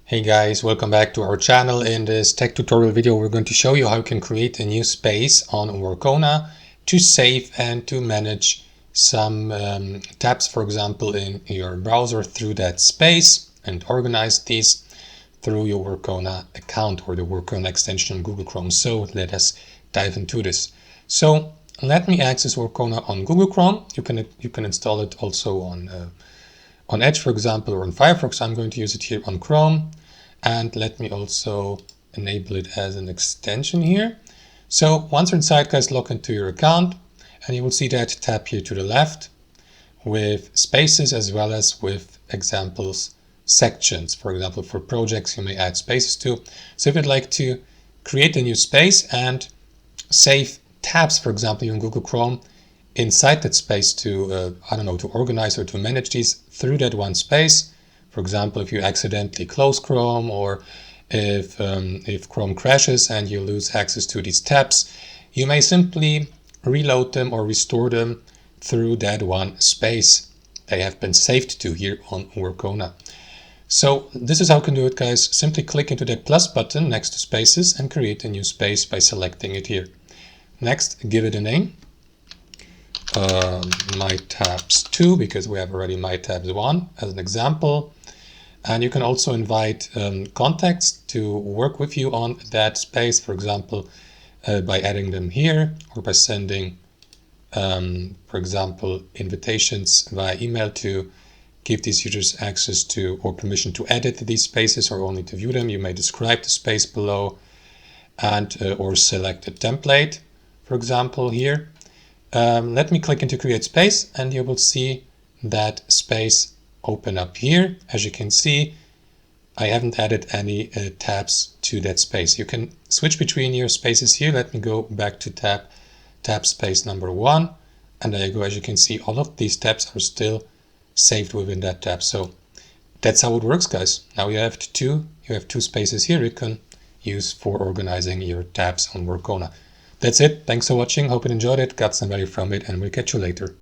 Hey guys, welcome back to our channel. In this tech tutorial video, we're going to show you how you can create a new space on Workona to save and to manage some tabs, for example, in your browser through that space and organize these through your Workona account or the Workona extension on Google Chrome. So let us dive into this. So let me access Workona on Google Chrome. You can install it also on Edge, for example, or on Firefox. I'm going to use it here on Chrome. And let me also enable it as an extension here. So once you're inside, guys, log into your account and you will see that tab here to the left with spaces as well as with examples sections. For example, for projects, you may add spaces to. So if you'd like to create a new space and save tabs, for example, in Google Chrome, inside that space to, to organize or to manage these through that one space. For example, if you accidentally close Chrome or if Chrome crashes and you lose access to these tabs, you may simply reload them or restore them through that one space they have been saved to here on Workona. So this is how you can do it, guys. Simply click into that plus button next to spaces and create a new space by selecting it here. Next, give it a name. My tabs 2, because we have already my tabs 1 as an example. And you can also invite contacts to work with you on that space, for example, by adding them here or by sending, for example, invitations via email to give these users access to or permission to edit these spaces or only to view them. You may describe the space below and or select a template, for example, here. Let me click into create space and you will see that space open up here. As you can see, I haven't added any tabs to that space. You can switch between your spaces here. Let me go back to tab space number 1. And there you go. As you can see, all of these tabs are still saved within that tab. So that's how it works, guys. Now you have two spaces here you can use for organizing your tabs on Workona. That's it. Thanks for watching. Hope you enjoyed it, got some value from it, and we'll catch you later.